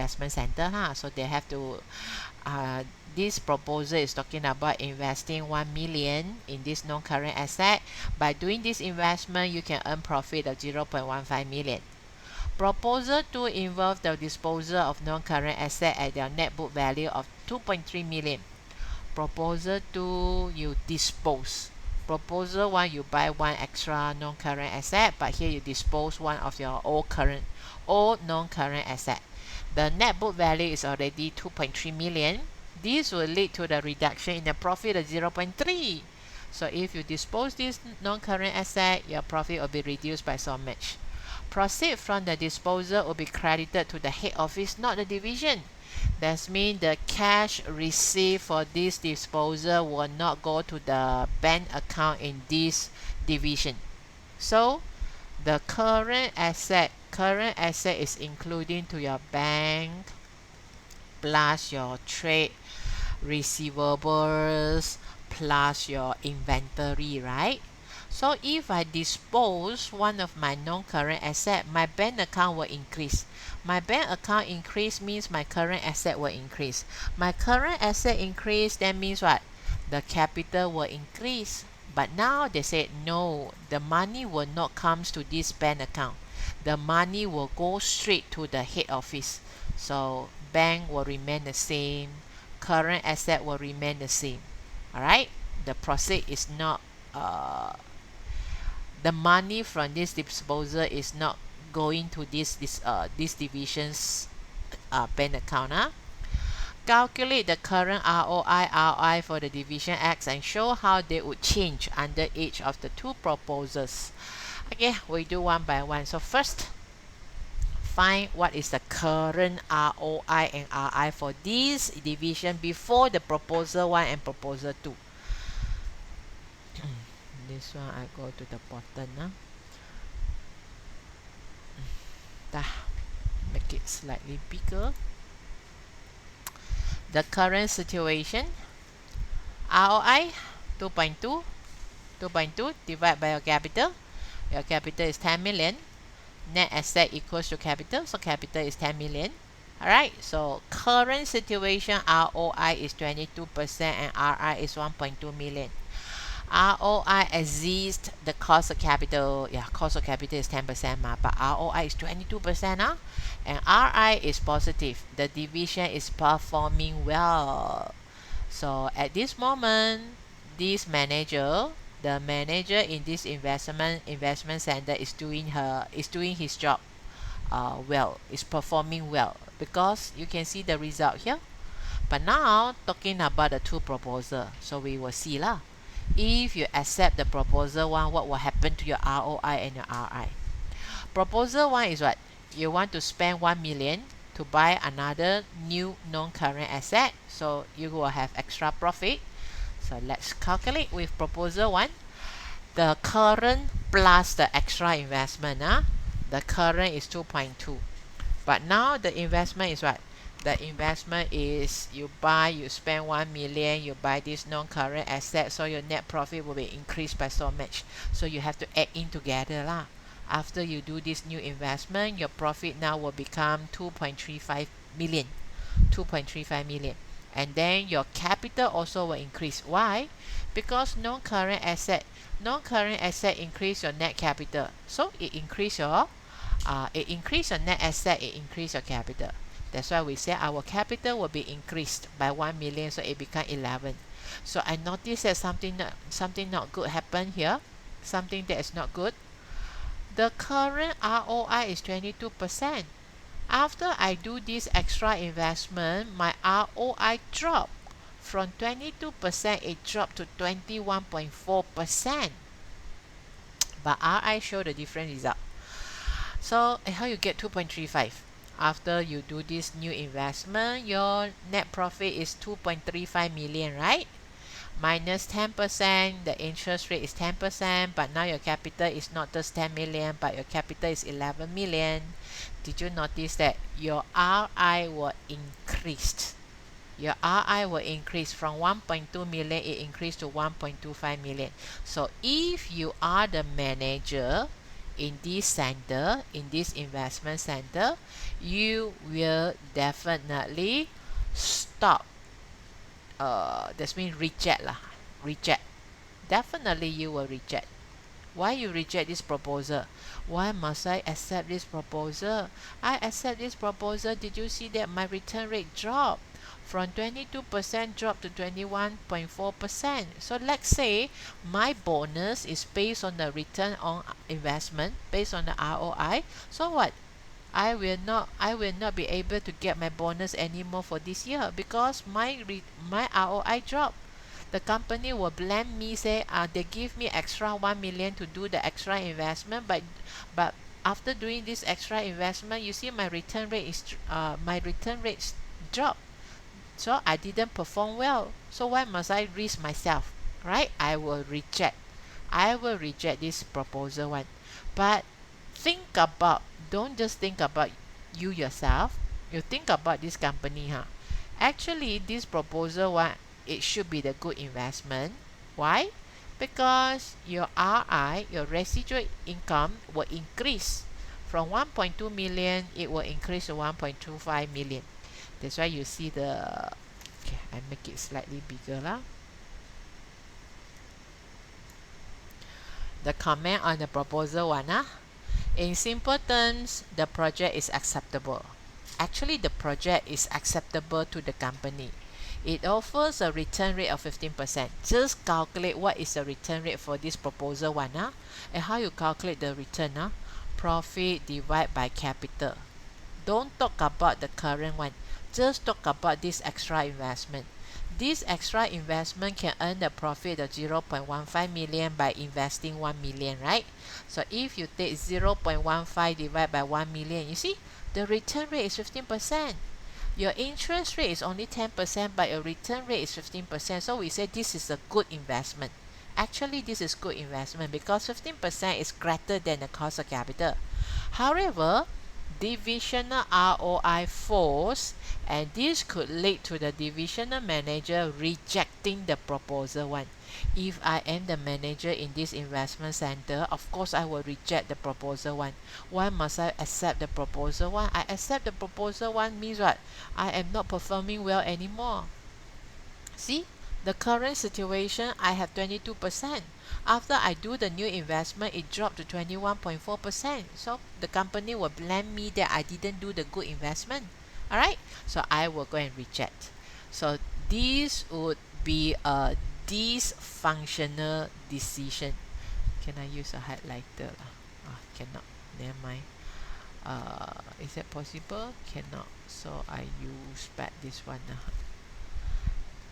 investment center lah. So they have to this proposal is talking about investing 1 million in this non-current asset. By doing this investment, you can earn profit of 0.15 million. Proposal 2 involves the disposal of non-current asset at their net book value of 2.3 million. Proposal 2, you dispose. Proposal 1, you buy one extra non-current asset, but here you dispose one of your old non-current asset. The net book value is already 2.3 million. This will lead to the reduction in the profit of 0.3. So if you dispose this non-current asset, your profit will be reduced by so much. Proceed from the disposal will be credited to the head office, not the division. That means the cash received for this disposal will not go to the bank account in this division. So the current asset is including to your bank plus your trade receivables plus your inventory, right? So if I dispose one of my non-current asset, my bank account will increase. My bank account increase means my current asset will increase. My current asset increase, that means what? The capital will increase. But now they said no, the money will not come to this bank account. The money will go straight to the head office. So bank will remain the same, current asset will remain the same. Alright, the proceed is not the money from this disposal is not going to this division's bank account. Calculate the current ROI for the division X and show how they would change under each of the two proposals. Okay, we do one by one. So first, find what is the current ROI and RI for this division before the proposal 1 and proposal 2. This one I go to the bottom. Make it slightly bigger. The current situation, ROI 2.2, 2.2 divided by your capital. Your capital is 10 million. Net asset equals to capital, so capital is 10 million. Alright, so current situation ROI is 22% and RI is 1.2 million. ROI exists the cost of capital. Yeah, cost of capital is 10%, but ROI is 22%, and RI is positive. The division is performing well. So at this moment, this manager, the manager in this investment center is doing his job well, is performing well, because you can see the result here. But now talking about the two proposal, so we will see lah. If you accept the proposal 1, what will happen to your ROI and your RI? Proposal 1 is what? You want to spend 1 million to buy another new non-current asset, so you will have extra profit. So let's calculate with proposal 1. The current plus the extra investment. The current is 2.2. But now the investment is what? The investment is you spend 1 million, you buy this non-current asset, so your net profit will be increased by so much. So you have to add in together lah. After you do this new investment, your profit now will become 2.35 million. 2.35 million. And then your capital also will increase. Why? Because non-current asset increase your net capital. So it increase your net asset, it increase your capital. That's why we say our capital will be increased by 1 million, so it become 11. So I noticed that something not good happened here. Something that is not good. The current ROI is 22%. After I do this extra investment, my ROI dropped. From 22%, it dropped to 21.4%. But RI show the different result. So how you get 2.35? After you do this new investment, your net profit is 2.35 million, right? Minus 10%, the interest rate is 10%, but now your capital is not just 10 million, but your capital is 11 million. Did you notice that your RI will increase? Your RI will increase from 1.2 million, it increased to 1.25 million. So if you are the manager, in this center, in this investment center, you will definitely stop. That means reject lah. Reject. Definitely you will reject. Why you reject this proposal? Why must I accept this proposal? I accept this proposal. Did you see that my return rate dropped from 22% drop to 21.4%? So let's say my bonus is based on the return on investment, based on the ROI. So what? I will not be able to get my bonus anymore for this year because my ROI dropped. The company will blame me, say they give me extra 1 million to do the extra investment, but after doing this extra investment, you see my return rate is my return rates drop. So I didn't perform well. So why must I risk myself? Right? I will reject. I will reject this proposal one. But think about, don't just think about you yourself. You think about this company, huh? Actually, this proposal one, it should be the good investment. Why? Because your RI, your residual income, will increase from 1.2 million. It will increase to 1.25 million. That's why you see the, okay, I make it slightly bigger lah. The comment on the proposal one, in simple terms, the project is acceptable. Actually, the project is acceptable to the company. It offers a return rate of 15%. Just calculate what is the return rate for this proposal one, and how you calculate the return, profit divided by capital. Don't talk about the current one. Just talk about this extra investment. This extra investment can earn the profit of 0.15 million by investing 1 million, right? So if you take 0.15 divided by 1 million, you see the return rate is 15%. Your interest rate is only 10%, but your return rate is 15%. So we say this is a good investment. Actually, this is good investment because 15% is greater than the cost of capital. However, divisional ROI falls, and this could lead to the divisional manager rejecting the proposal one. If I am the manager in this investment center, of course I will reject the proposal one. Why must I accept the proposal one? I accept the proposal one means what? I am not performing well anymore. See, the current situation, I have 22%. After I do the new investment, it dropped to 21.4%. So the company will blame me that I didn't do the good investment. Alright, so I will go and reject. So this would be a dysfunctional decision. Can I use a highlighter? Cannot. Never mind. Is that possible? Cannot. So I use back this one.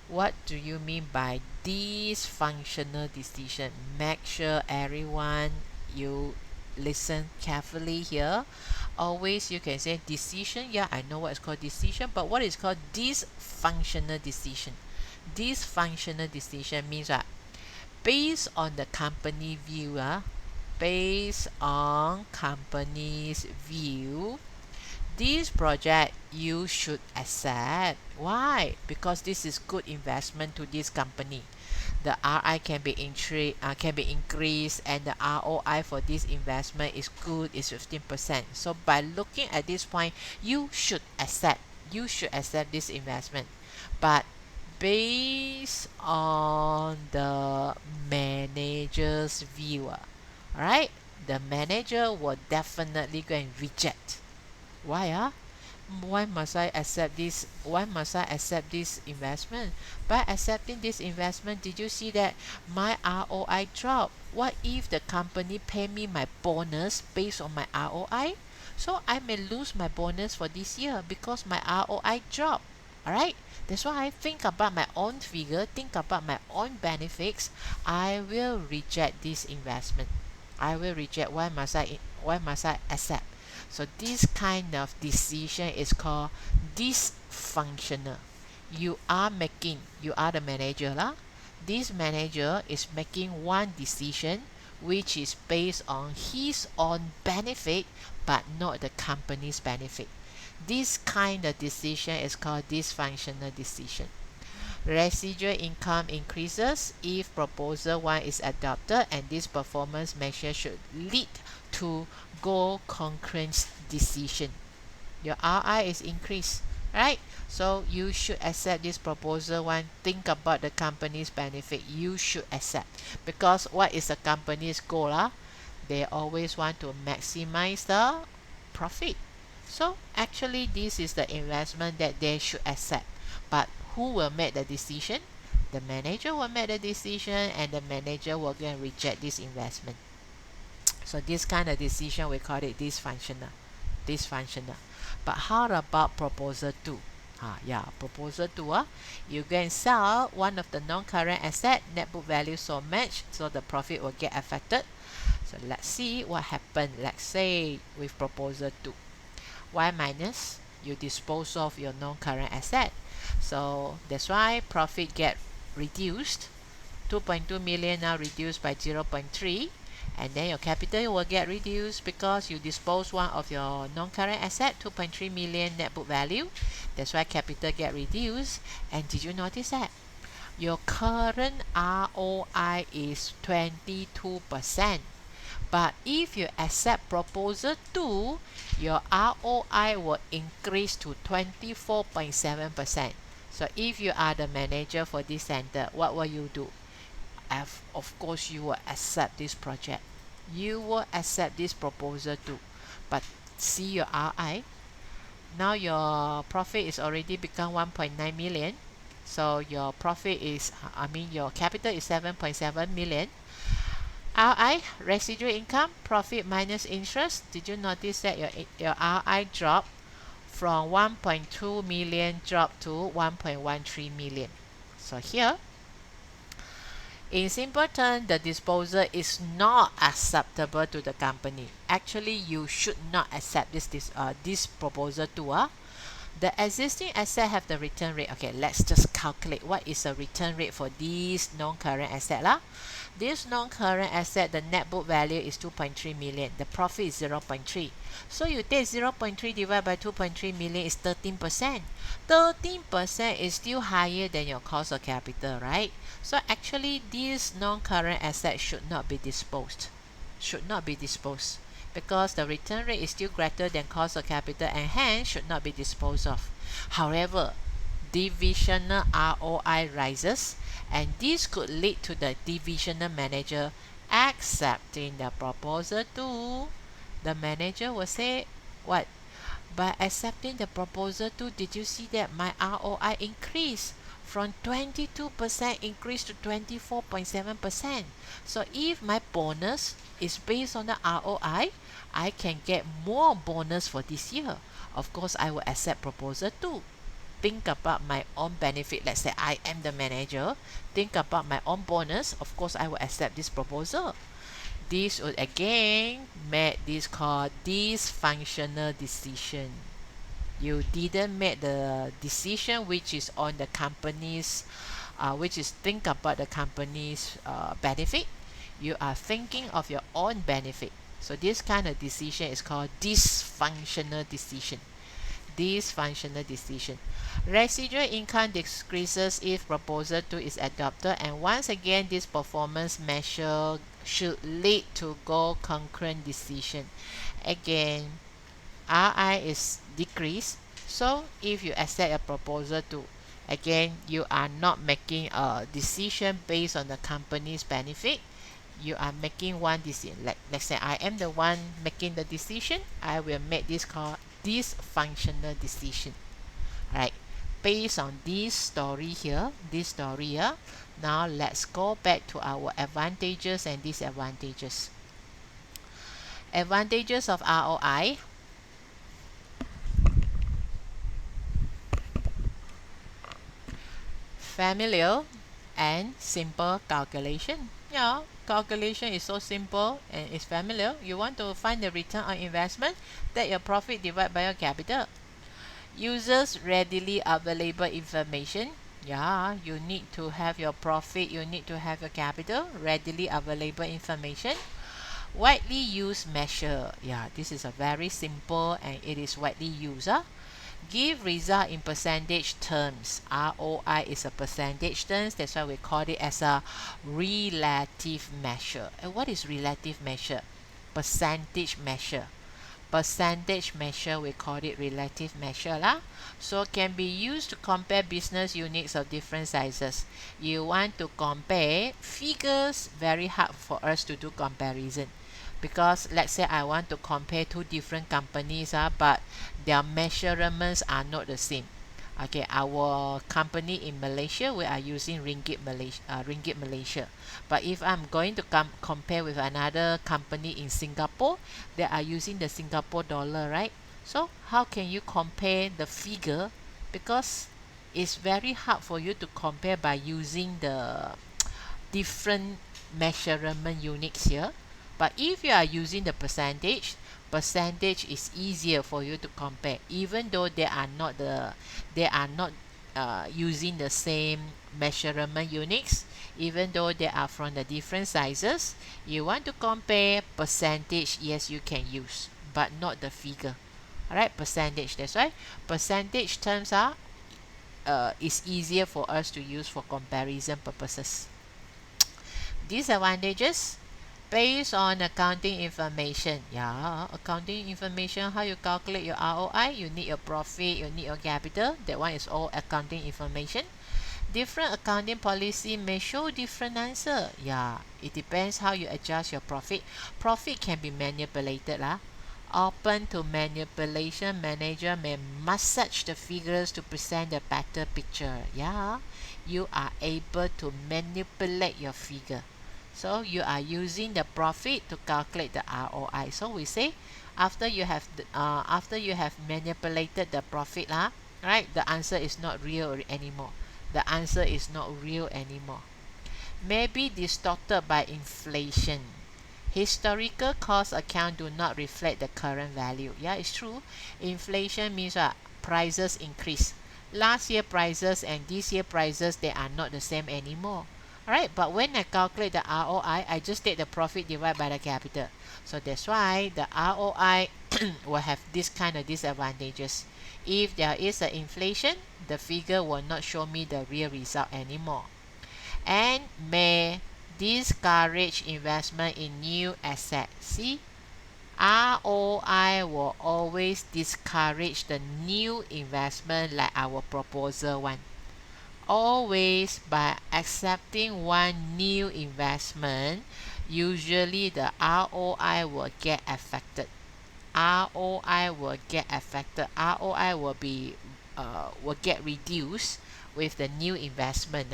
What do you mean by dysfunctional decision? Make sure everyone you listen carefully here. Always you can say decision. Yeah, I know what is called decision, but what is called dysfunctional decision? Dysfunctional decision means that based on the company view, based on company's view, this project you should accept. Why? Because this is good investment to this company. The RI can be increased, and the ROI for this investment is good, is 15%. So by looking at this point, you should accept. You should accept this investment. But based on the manager's view, right? The manager will definitely go and reject. Why? Why must I accept this? Why must I accept this investment? By accepting this investment, did you see that my ROI dropped? What if the company pay me my bonus based on my ROI? So I may lose my bonus for this year because my ROI dropped. Alright? That's why I think about my own figure, think about my own benefits. I will reject this investment. I will reject. Why must I accept? So this kind of decision is called dysfunctional. You are the manager lah. This manager is making one decision which is based on his own benefit but not the company's benefit. This kind of decision is called dysfunctional decision. Residual income increases if proposal 1 is adopted, and this performance measure should lead to go concurrent decision. Your RI is increased, right? So you should accept this proposal one. Think about the company's benefit. You should accept, because what is the company's goal? They always want to maximize the profit. So actually this is the investment that they should accept. But who will make the decision? The manager will make the decision, and the manager will go and reject this investment. So this kind of decision, we call it dysfunctional. Dysfunctional. But how about proposal 2? Proposal 2, you go and sell one of the non-current asset, net book value so match, so the profit will get affected. So let's see what happened. Let's say with proposal 2, Y minus, you dispose of your non-current asset. So that's why profit get reduced. 2.2 million now reduced by 0.3, and then your capital will get reduced because you dispose one of your non-current asset, 2.3 million net book value. That's why capital get reduced. And did you notice that your current ROI is 22%? But if you accept proposal 2, your ROI will increase to 24.7%. So if you are the manager for this center, what will you do? Of course, you will accept this project. You will accept this proposal too. But see your RI. Now your profit is already become 1.9 million. So your profit is, your capital is 7.7 million. RI, residual income, profit minus interest. Did you notice that your RI dropped from 1.2 million dropped to 1.13 million? So here, in simple terms, the disposal is not acceptable to the company. Actually, you should not accept this proposal too. The existing asset have the return rate. Okay, let's just calculate what is the return rate for this non-current asset. This non-current asset, the net book value is 2.3 million. The profit is 0.3. So you take 0.3 divided by 2.3 million is 13%. 13% is still higher than your cost of capital, right? So actually, this non-current asset should not be disposed. Should not be disposed, because the return rate is still greater than cost of capital and hence should not be disposed of. However, divisional ROI rises, and this could lead to the divisional manager accepting the proposal too. The manager will say, what? By accepting the proposal too, did you see that my ROI increased from 22% increase to 24.7%? So if my bonus is based on the ROI, I can get more bonus for this year. Of course, I will accept proposal too. Think about my own benefit. Let's say I am the manager. Think about my own bonus. Of course, I will accept this proposal. This would again make this called dysfunctional decision. You didn't make the decision which is on the company's, which is think about the company's benefit. You are thinking of your own benefit. So this kind of decision is called dysfunctional decision. Dysfunctional decision. Residual income decreases if proposal 2 is adopted, and once again this performance measure should lead to go concurrent decision. Again, RI is decreased. So if you accept a proposal 2, again you are not making a decision based on the company's benefit. You are making one decision. Let's say I am the one making the decision. I will make this called dysfunctional decision. Right? Based on this story here, now let's go back to our advantages and disadvantages. Advantages of ROI. Familiar and simple calculation. Yeah, calculation is so simple and it's familiar. You want to find the return on investment, take your profit divided by your capital. Users readily available information. Yeah, you need to have your profit, you need to have your capital, readily available information. Widely used measure. Yeah, this is a very simple and it is widely used. Give result in percentage terms. ROI is a percentage terms. That's why we call it as a relative measure. And what is relative measure? percentage measure. Percentage measure, we call it relative measure lah. So can be used to compare business units of different sizes. You want to compare figures, very hard for us to do comparison, because let's say I want to compare two different companies but their measurements are not the same. Okay, our company in Malaysia, we are using Ringgit Malaysia. But if I'm going to compare with another company in Singapore, they are using the Singapore dollar, right? So how can you compare the figure? Because it's very hard for you to compare by using the different measurement units here. But if you are using the percentage is easier for you to compare, even though they are not using the same measurement units, even though they are from the different sizes. You want to compare percentage, yes, you can use, but not the figure. Alright, percentage. That's why percentage terms are is easier for us to use for comparison purposes. Disadvantages: based on accounting information. Yeah, accounting information, how you calculate your ROI, you need your profit, you need your capital. That one is all accounting information. Different accounting policy may show different answer. Yeah, it depends how you adjust your profit. Profit can be manipulated lah. Open to manipulation, manager may massage the figures to present a better picture. Yeah, you are able to manipulate your figure. So you are using the profit to calculate the ROI. So we say after you have manipulated the profit right, the answer is not real anymore. The answer is not real anymore. May be distorted by inflation. Historical cost account do not reflect the current value. Yeah, it's true. Inflation means prices increase. Last year prices and this year prices, they are not the same anymore. Alright, but when I calculate the ROI, I just take the profit divided by the capital. So that's why the ROI will have this kind of disadvantages. If there is an inflation, the figure will not show me the real result anymore. And may discourage investment in new assets. See, ROI will always discourage the new investment, like our proposal one. Always by accepting one new investment, usually the ROI will get affected. ROI will get affected. ROI will get reduced with the new investment.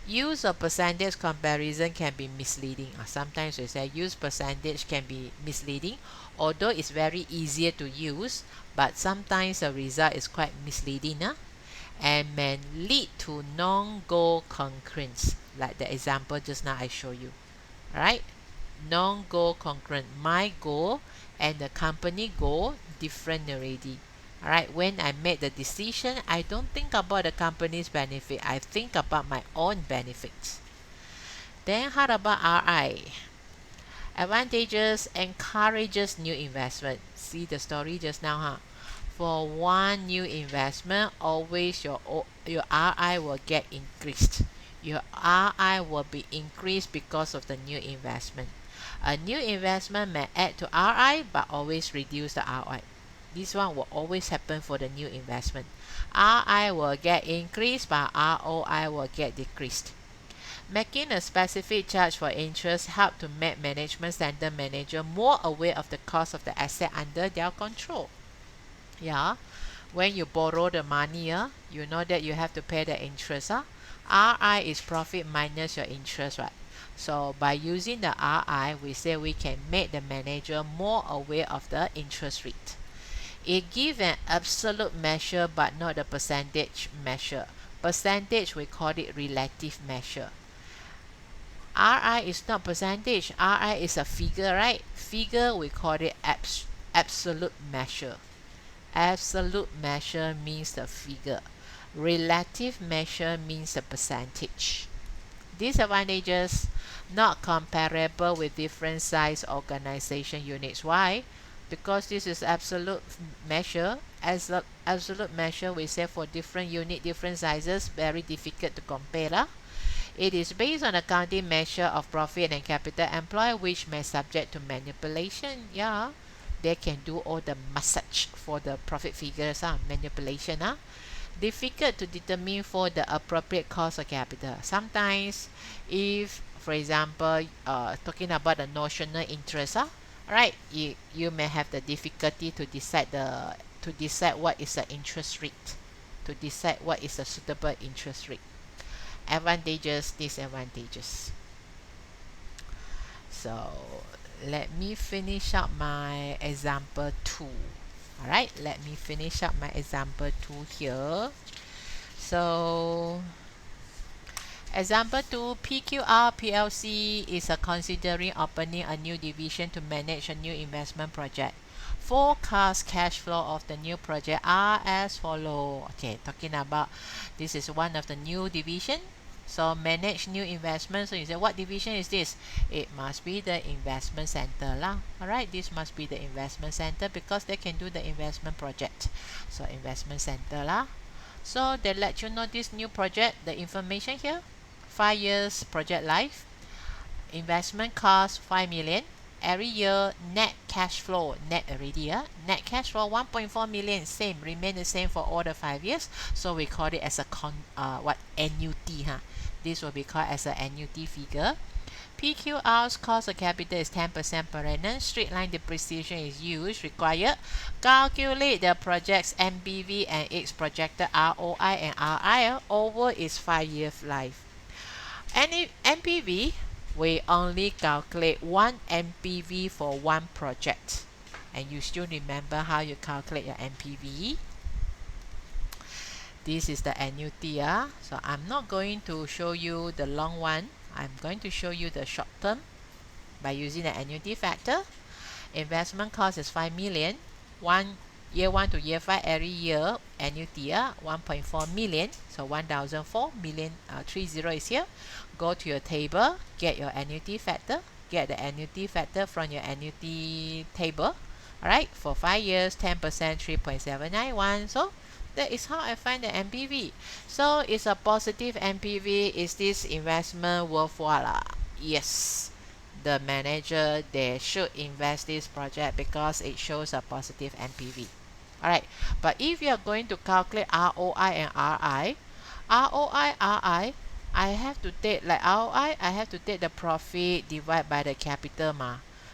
Use of percentage comparison can be misleading. Sometimes we say use percentage can be misleading, although it's very easier to use, but sometimes the result is quite misleading and may lead to non-goal concurrence, like the example just now I show you. Right? Non-goal concurrent. My goal and the company goal different already. Alright, when I made the decision, I don't think about the company's benefit. I think about my own benefits. Then how about RI? Advantages: encourages new investment. See the story just now, For one new investment, always your RI will get increased. Your RI will be increased because of the new investment. A new investment may add to RI but always reduce the ROI. This one will always happen for the new investment. RI will get increased but ROI will get decreased. Making a specific charge for interest help to make management center manager more aware of the cost of the asset under their control. Yeah, when you borrow the money, you know that you have to pay the interest. RI is profit minus your interest, right? So by using the RI, we say we can make the manager more aware of the interest rate. It gives an absolute measure but not a percentage measure. Percentage, we call it relative measure. RI is not percentage. RI is a figure, right? Figure, we call it absolute measure. Absolute measure means the figure. Relative measure means the percentage. Disadvantages: not comparable with different size organization units. Why? Because this is absolute measure. As absolute measure, we say for different unit, different sizes, very difficult to compare. It is based on accounting measure of profit and capital employed, which may subject to manipulation. Yeah, they can do all the massage for the profit figures, manipulation. Difficult to determine for the appropriate cost of capital. Sometimes, if, for example, talking about the notional interest, right, you may have the difficulty to decide what is the interest rate, to decide what is a suitable interest rate. Advantages, disadvantages. So let me finish up my example 2. Alright, let me finish up my example 2 here. So example 2, PQR PLC is considering opening a new division to manage a new investment project. Forecast cash flow of the new project are as follow. Okay, talking about this is one of the new division. So manage new investment. So you say, what division is this? It must be the investment center lah. Alright, this must be the investment center because they can do the investment project. So investment center lah. So they let you know this new project, the information here. 5 years project life. Investment cost 5 million. Every year net cash flow, net already, net cash flow 1.4 million, same, remain the same for all the 5 years. So we call it as a annuity, this will be called as an annuity figure. PQR's cost of capital is 10% per annum. Straight line depreciation is used, required. Calculate the project's NPV and its projected ROI and RI over its 5-year life. NPV, we only calculate one NPV for one project. And you still remember how you calculate your NPV. This is the annuity. So I'm not going to show you the long one. I'm going to show you the short term by using the annuity factor. Investment cost is 5 million. Year 1 to year 5 every year annuity 1.4 million. So 1,004 million, 30 is here. Go to your table, get your annuity factor. Get the annuity factor from your annuity table. Alright, for 5 years, 10%, 3.791. So that is how I find the NPV. So it's a positive NPV. Is this investment worthwhile? Yes. The manager, they should invest this project because it shows a positive NPV. Alright, but if you are going to calculate ROI and RI, ROI, I have to take, like ROI, I have to take the profit divided by the capital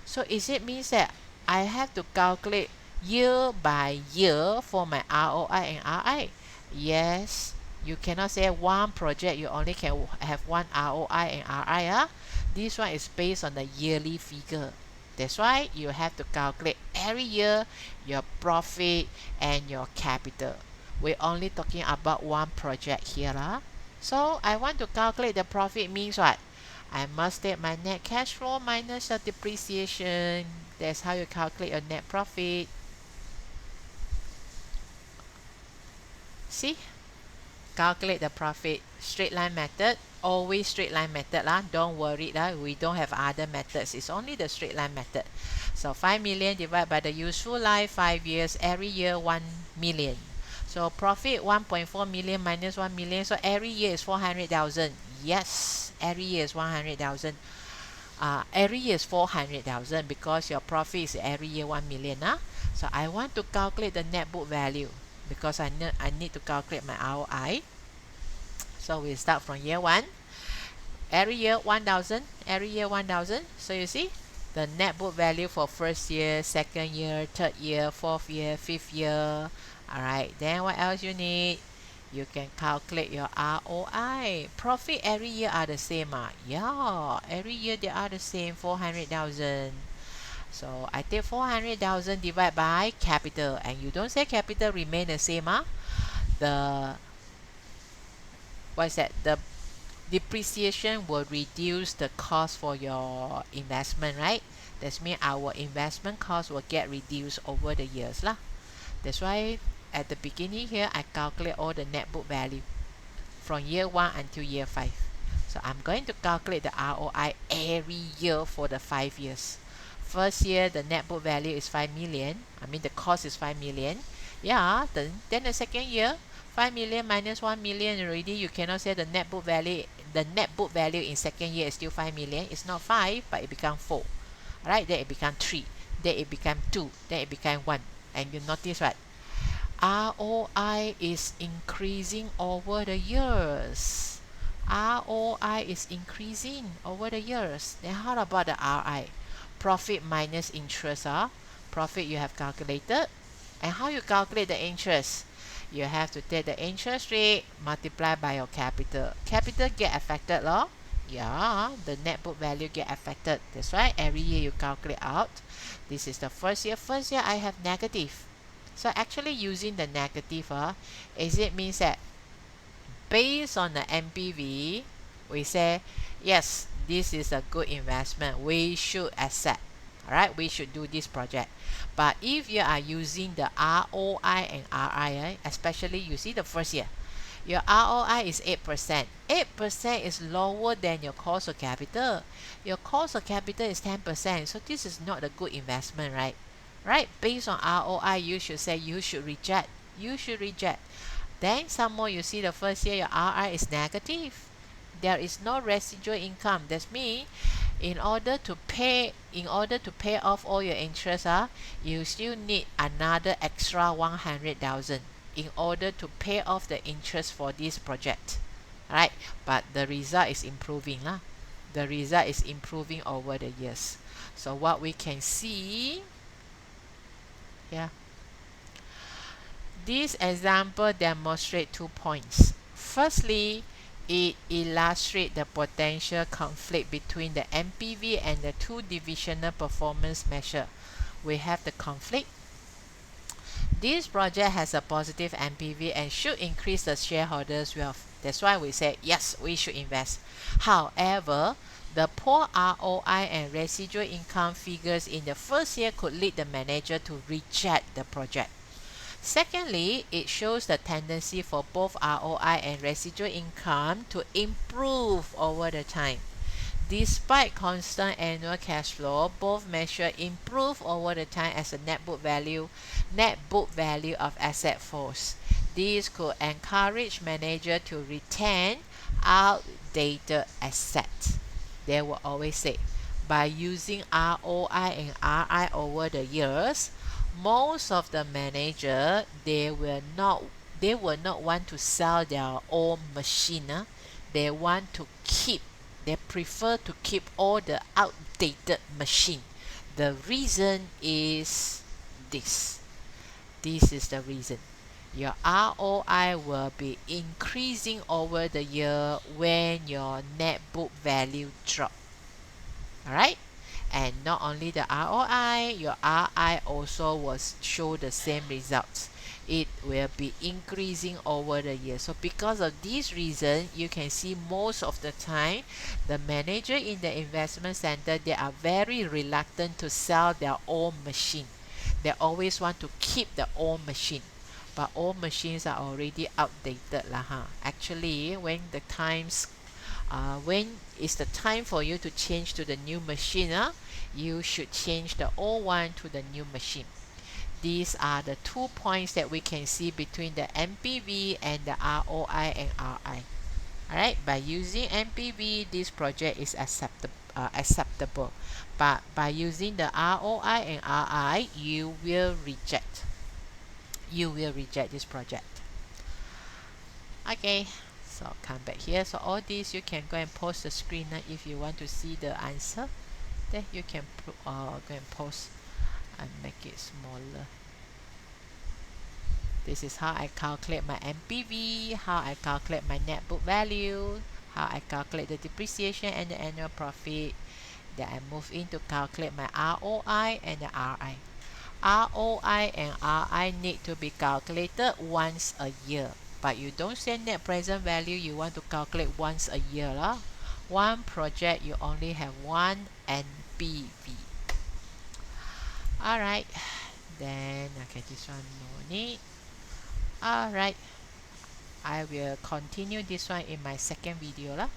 So is it means that I have to calculate year by year for my ROI and RI? Yes. You cannot say one project you only can have one ROI and RI. This one is based on the yearly figure. That's why you have to calculate every year your profit and your capital. We're only talking about one project here. So I want to calculate the profit means what? I must take my net cash flow minus the depreciation. That's how you calculate your net profit. See? Calculate the profit. Straight line method. Always straight line method Don't worry we don't have other methods. It's only the straight line method. So 5 million divided by the useful life 5 years, every year 1 million. So profit 1.4 million minus 1 million. So every year is 400,000. Yes, every year is 100,000. Every year is 400,000 because your profit is every year 1 million. So I want to calculate the net book value because I need to calculate my ROI. So we start from year 1. Every year 1,000. Every year 1,000. So you see the net book value for first year, second year, third year, fourth year, fifth year. Alright, then what else you need? You can calculate your ROI. Profit every year are the same. Yeah, every year they are the same, 400,000. So I take 400,000 divided by capital, and you don't say capital remain the same. The depreciation will reduce the cost for your investment, right? That means our investment cost will get reduced over the years That's why at the beginning here I calculate all the net book value from year 1 until year 5. So I'm going to calculate the ROI every year for the 5 years. First year the net book value is 5 million. I mean the cost is 5 million. Yeah, then the second year 5 million minus 1 million already. You cannot say the net book value the net book value in second year is still 5 million. It's not 5, but it become 4. Alright, then it become 3, then it become 2, then it become 1. And you notice what? ROI is increasing over the years. ROI is increasing over the years. Then how about the RI? Profit minus interest. Profit you have calculated. And how you calculate the interest? You have to take the interest rate multiply by your capital. Capital get affected, lor. Yeah, the net book value get affected. That's why every year you calculate out. This is the first year. First year I have negative. So actually using the negative, is it means that based on the MPV, we say, yes, this is a good investment. We should accept. Alright, we should do this project. But if you are using the ROI and RI, especially you see the first year, your ROI is 8%. 8% is lower than your cost of capital. Your cost of capital is 10%. So this is not a good investment, right? Right? Based on ROI, you should say you should reject. You should reject. Then some more, you see the first year your RI is negative. There is no residual income. That's mean in order to pay off all your interest, you still need another extra 100,000 in order to pay off the interest for this project. Right? But the result is improving. The result is improving over the years. So what we can see, yeah, this example demonstrates 2 points. Firstly, it illustrates the potential conflict between the MPV and the two divisional performance measure. We have the conflict. This project has a positive MPV and should increase the shareholders' wealth. That's why we say, yes, we should invest. However, the poor ROI and residual income figures in the first year could lead the manager to reject the project. Secondly, it shows the tendency for both ROI and residual income to improve over the time. Despite constant annual cash flow, both measures improve over the time as the net book value of asset falls. This could encourage managers to retain outdated assets. They will always say, by using ROI and RI over the years, most of the manager they will not want to sell their old machine. They prefer to keep all the outdated machine. The reason is this is the reason. Your ROI will be increasing over the year when your net book value drop. Alright? And not only the ROI, your RI also will show the same results. It will be increasing over the year. So because of this reason, you can see most of the time, the manager in the investment center, they are very reluctant to sell their old machine. They always want to keep the old machine. But old machines are already outdated. Actually, when it's the time for you to change to the new machine, you should change the old one to the new machine. These are the 2 points that we can see between the MPV and the ROI and RI. Alright, by using MPV, this project is acceptable. But by using the ROI and RI, you will reject this project. Okay, so come back here. So all these you can go and post the screen if you want to see the answer. Then you can go and post and make it smaller. This is how I calculate my MPV, how I calculate my net book value, how I calculate the depreciation and the annual profit. Then I move in to calculate my ROI and the RI. ROI and RI need to be calculated once a year. But you don't say net present value, you want to calculate once a year. One project, you only have one MPV. Alright, then okay, this one no need. Alright, I will continue this one in my second video.